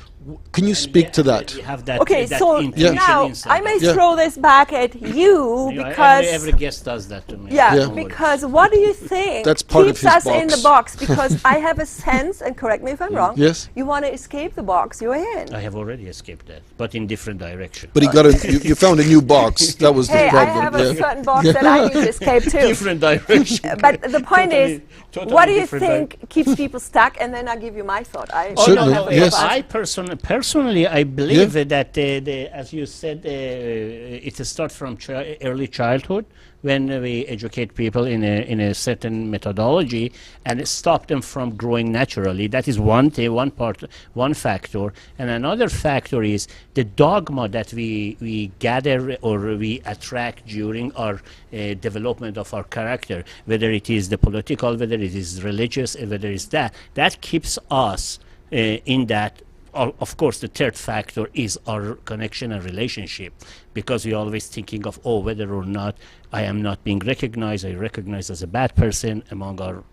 Can you speak to that? You have that, Okay, that so intuition now inside I may us. Yeah. throw this back at you Yeah, because every guest does that to me. yeah, Don't worry. because what do you think That's part of keeps his us in the box. box? Because I have a sense, and correct me if I'm wrong. Yes. You want to escape the box you're in. I have already escaped that, but in different direction. But you found a new box. That was Hey, the I problem. have a yeah. certain box that I need to escape too. Different direction. But the point is, Totally what do you different think keeps people stuck? And then I'll give you my thought. I Oh, Certainly, no, no, yes. I personally, I believe that, as you said, it starts from early childhood when we educate people in a certain methodology and stop them from growing naturally. That is one thing, one factor. And another factor is the dogma that we gather or we attract during our development of our character, whether it is the political, whether it is religious, whether it's that keeps us in that. Of course, the third factor is our connection and relationship, because we're always thinking of, whether or not I am not being recognized, I recognize as a bad person among our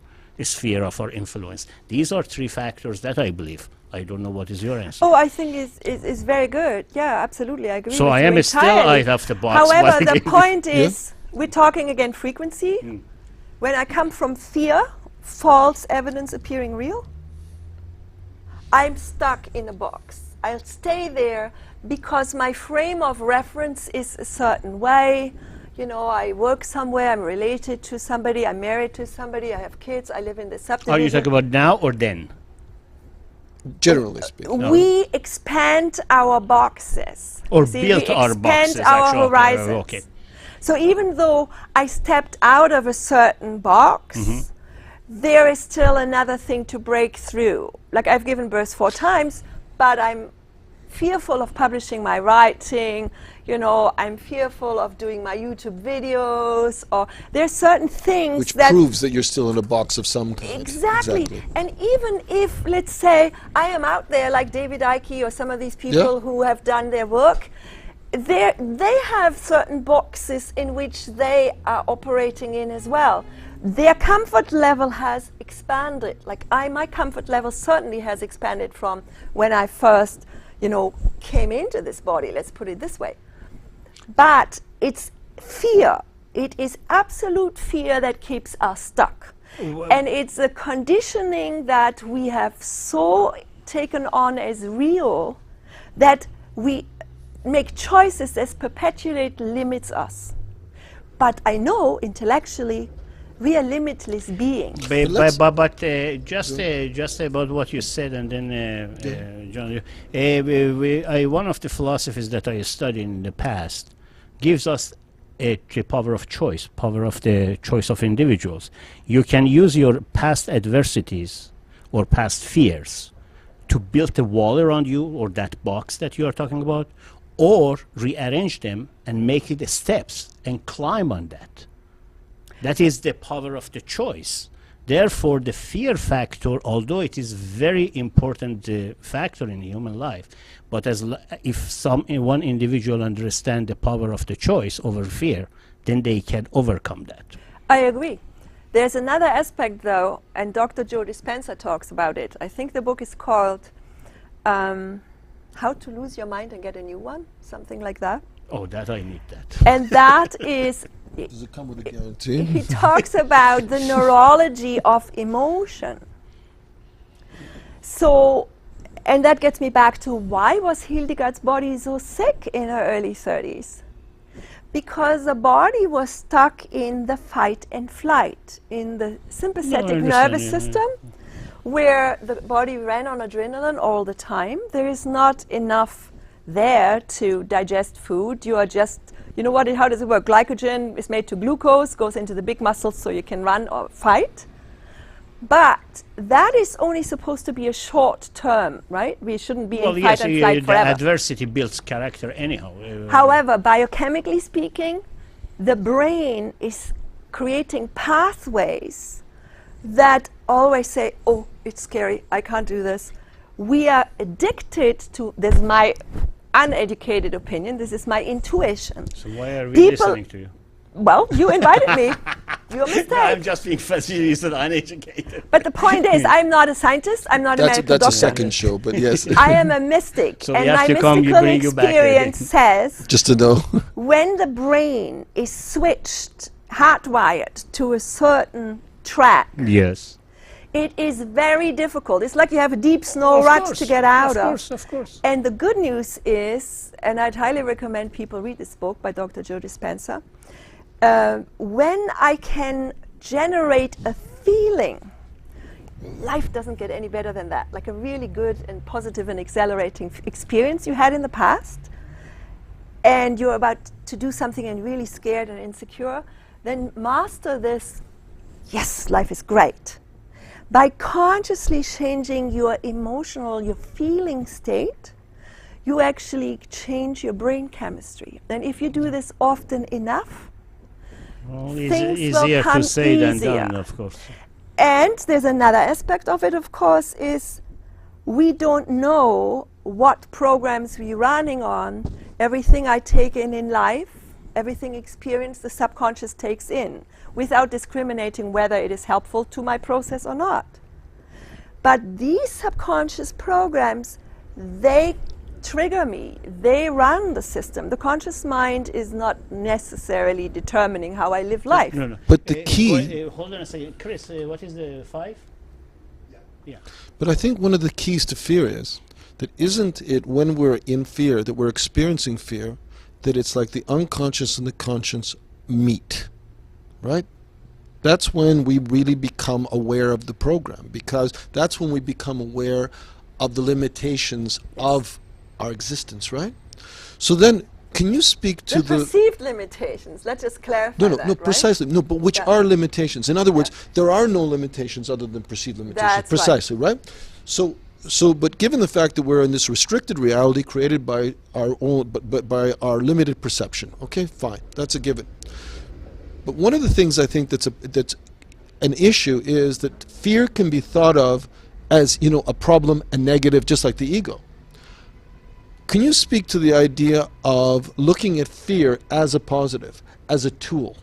sphere of our influence. These are three factors that I believe. I don't know what is your answer. Oh, I think is very good. Yeah, absolutely, I agree. So with I you am still entirely. out of the box. However, but the point is, we're talking again frequency. When I come from fear, false evidence appearing real, I'm stuck in a box. I'll stay there because my frame of reference is a certain way. I work somewhere, I'm related to somebody, I'm married to somebody, I have kids, I live in the subdivision. Are you talking about now or then? Generally speaking. No. We expand our boxes. Or You see, built we our expand boxes, our actually. horizons. Okay. So even though I stepped out of a certain box, there is still another thing to break through. Like, I've given birth 4 times, but I'm fearful of publishing my writing. I'm fearful of doing my YouTube videos, or there's certain things Which that proves that you're still in a box of some kind. Exactly. And even if, let's say, I am out there like David Icke or some of these people who have done their work, they have certain boxes in which they are operating in as well. Their comfort level has expanded. Like my comfort level certainly has expanded from when I first, came into this body, let's put it this way. But it's fear. It is absolute fear that keeps us stuck. And it's a conditioning that we have so taken on as real that we make choices that perpetuate limits us. But I know intellectually we are limitless beings. But just about what you said, and then John, one of the philosophies that I studied in the past gives us the power of choice, power of the choice of individuals. You can use your past adversities or past fears to build a wall around you, or that box that you are talking about, or rearrange them and make it steps and climb on that. That is the power of the choice. Therefore, the fear factor, although it is very important factor in human life, but if one individual understands the power of the choice over fear, then they can overcome that. I agree. There's another aspect, though, and Dr. Joe Dispenza talks about it. I think the book is called How to Lose Your Mind and Get a New One, something like that. Oh, that I need that. And that is, Does it come with a guarantee? he talks about the neurology of emotion. So, and that gets me back to why was Hildegard's body so sick in her early 30s? Because the body was stuck in the fight and flight, in the sympathetic nervous system, where the body ran on adrenaline all the time. There is not enough there to digest food. You are just, you know what, how does it work? Glycogen is made to glucose, goes into the big muscles so you can run or fight. But that is only supposed to be a short term, right? We shouldn't be in fight and flight forever. Adversity builds character anyhow. However, biochemically speaking, the brain is creating pathways that always say, oh, it's scary, I can't do this. We are addicted to, this is my uneducated opinion, this is my intuition. So why are we listening to you? Well, you invited me. Your mistake. No, I'm just being facetious and uneducated. But the point is, I'm not a scientist, I'm not a medical doctor. That's a second show, but yes. I am a mystic, So and we have my to come, mystical bring you back experience again. says Just to know. when the brain is switched, hardwired to a certain track, Yes. it is very difficult. It's like you have a deep snow rut to get out of. Of course. And the good news is, and I'd highly recommend people read this book by Dr. Joe Dispenza, when I can generate a feeling, life doesn't get any better than that, like a really good and positive and exhilarating experience you had in the past, and you're about to do something and really scared and insecure, then master this, yes, life is great. By consciously changing your emotional, your feeling state, you actually change your brain chemistry. And if you do this often enough, Well, things easier will come to say than easier. done, of course. And there's another aspect of it, of course, is we don't know what programs we're running on. Everything I take in life, everything experience, the subconscious takes in, without discriminating whether it is helpful to my process or not. But these subconscious programs, they trigger me, they run the system. The conscious mind is not necessarily determining how I live life. No. But the key... hold on a second. Chris, what is the 5? Yeah. But I think one of the keys to fear is that isn't it when we're in fear, that we're experiencing fear, that it's like the unconscious and the conscious meet, right? That's when we really become aware of the program, because that's when we become aware of the limitations of our existence, right? So then, can you speak to The perceived limitations, let's just clarify that, no, right? precisely. No, but which Yeah. are limitations? In other words, there are no limitations other than perceived limitations. That's right. Precisely, right? So, but given the fact that we're in this restricted reality created by our own, but by our limited perception, okay, fine, that's a given. But one of the things I think that's an issue is that fear can be thought of as, you know, a problem, a negative, just like the ego. Can you speak to the idea of looking at fear as a positive, as a tool?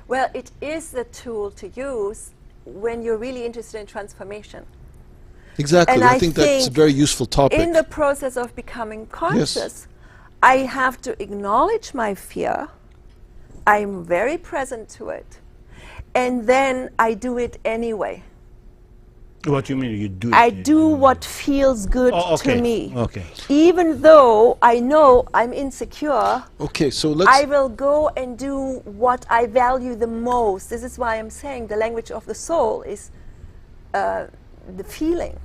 Well, it is the tool to use when you're really interested in transformation. Exactly. And I I think that's a think very useful topic. In the process of becoming conscious, I have to acknowledge my fear. I'm very present to it. And then I do it anyway. What do you mean you do it? I do what feels good okay. to me. Okay. Even though I know I'm insecure, Okay, so let's... I will go and do what I value the most. This is why I'm saying the language of the soul is the feeling.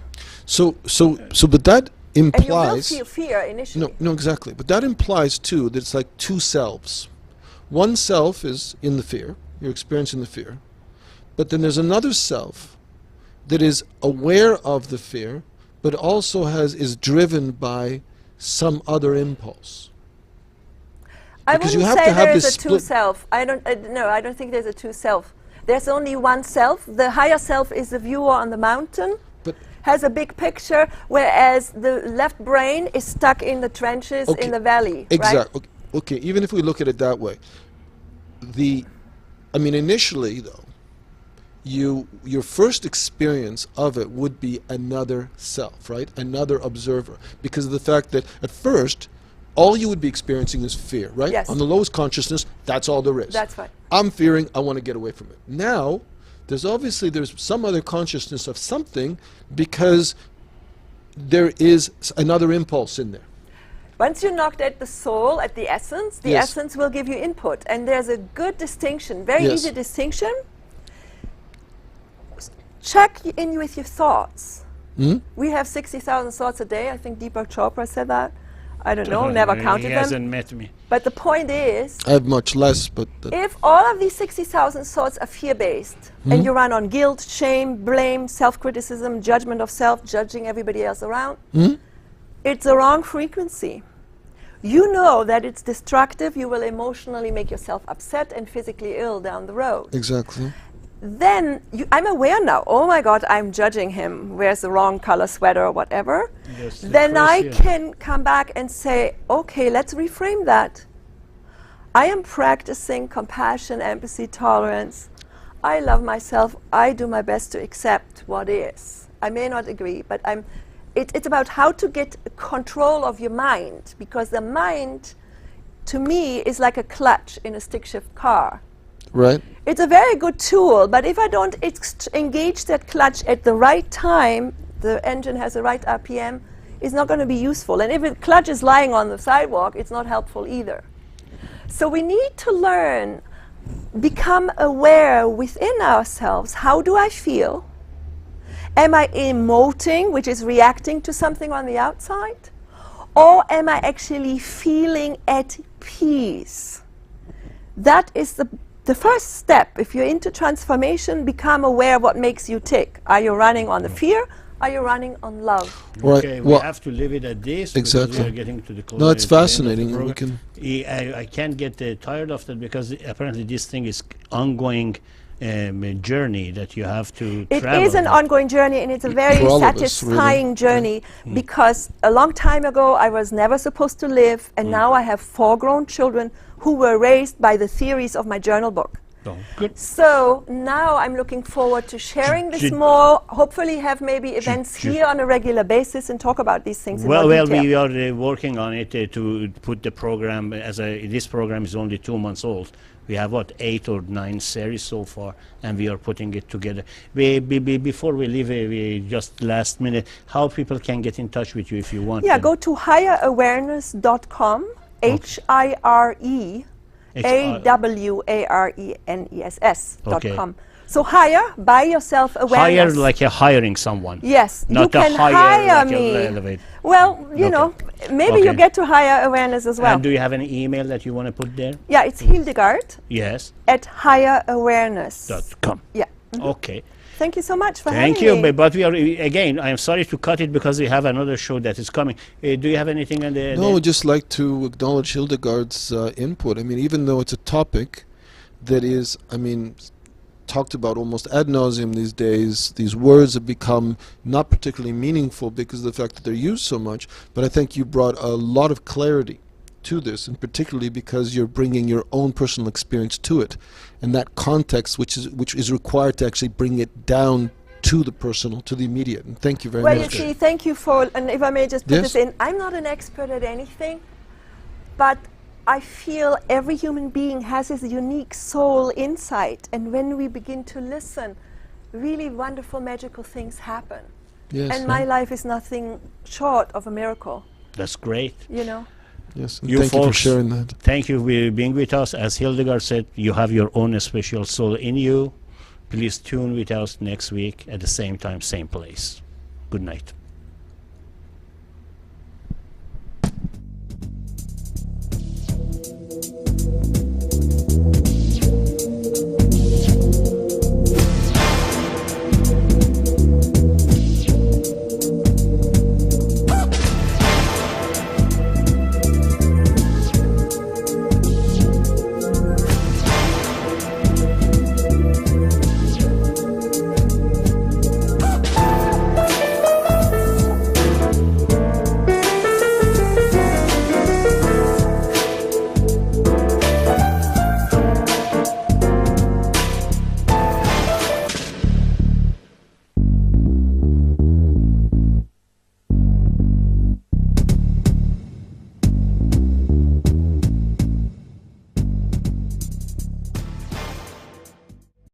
So, but that And you will implies... feel fear initially. No, exactly. But that implies, too, that it's like two selves. One self is in the fear, you're experiencing the fear. But then there's another self that is aware of the fear, but also is driven by some other impulse. I Because wouldn't you have say to have there is this a two split- self. I don't think there's a two self. There's only one self. The higher self is the viewer on the mountain, But has a big picture, whereas the left brain is stuck in the trenches Okay. in the valley. Right? exactly. Okay, even if we look at it that way, initially though, your first experience of it would be another self, right? Another observer, because of the fact that at first, all you would be experiencing is fear, right? Yes. On the lowest consciousness, that's all there is. That's right. I'm fearing, I want to get away from it. Now, there's some other consciousness of something, because there is another impulse in there. Once you're knocked at the soul, at the essence will give you input. And there's a good distinction, very Yes. easy distinction. Check in with your thoughts. Hmm? We have 60,000 thoughts a day. I think Deepak Chopra said that. I don't know, never counted He them. hasn't met me. But the point is, I have much less, but if all of these 60,000 thoughts are fear-based, and you run on guilt, shame, blame, self-criticism, judgment of self, judging everybody else around, it's the wrong frequency. You know that it's destructive, you will emotionally make yourself upset and physically ill down the road. exactly. Then I'm aware now, oh my God, I'm judging him, wears the wrong color sweater or whatever. Yes, of Then course, I yeah. can come back and say, okay, let's reframe that. I am practicing compassion, empathy, tolerance. I love myself. I do my best to accept what is. I may not agree, but it's about how to get control of your mind, because the mind, to me, is like a clutch in a stick-shift car. Right? It's a very good tool, but if I don't engage that clutch at the right time, the engine has the right RPM, it's not going to be useful. And if the clutch is lying on the sidewalk, it's not helpful either. So we need to learn, become aware within ourselves. How do I feel? Am I emoting, which is reacting to something on the outside? Or am I actually feeling at peace? That is the first step. If you're into transformation, become aware what makes you tick. Are you running on the fear? Are you running on love? Right. Okay, we Well, have to leave it at this, because exactly. we are getting to the close. No, it's to the end of the fascinating. We program. I can't get tired of that, because apparently this thing is ongoing journey that you have to It travel. is an ongoing journey, and it's a very For all of us, satisfying really. journey, because a long time ago I was never supposed to live, and now I have 4 grown children who were raised by the theories of my journal book. Oh, good. So now I'm looking forward to sharing this more, hopefully have maybe events here on a regular basis and talk about these things in more detail. We are working on it to put the program, this program is only 2 months old. We have, 8 or 9 series so far, and we are putting it together. Before we leave, we just last minute, how people can get in touch with you if you want. Yeah, go to higherawareness.com, HIREAWARENESS.com. So hire, buy yourself awareness. Hire like you're hiring someone. Yes, Not you can a hire hire like me. elevate. Well, you know, maybe you Okay. get to hire awareness as well. And do you have any email that you want to put there? Yeah, it's Hildegard Yes. at higher.awareness. .com. Yeah. Okay. Thank you so much for Thank having you. me. But we are, again, I am sorry to cut it, because we have another show that is coming. Do you have anything on the... No, I'd just like to acknowledge Hildegard's input. I mean, even though it's a topic that is, talked about almost ad nauseum these days, these words have become not particularly meaningful because of the fact that they're used so much, but I think you brought a lot of clarity to this, and particularly because you're bringing your own personal experience to it, and that context which is required to actually bring it down to the personal, to the immediate. And thank you very Well, you much. see, thank you for, and if I may just put Yes. this in, I'm not an expert at anything, but I feel every human being has his unique soul insight, and when we begin to listen, really wonderful, magical things happen. Yes, And my life is nothing short of a miracle, That's great. you know. yes, and You thank you for folks, sharing that. Thank you for being with us. As Hildegard said, you have your own special soul in you. Please tune with us next week at the same time, same place. Good night.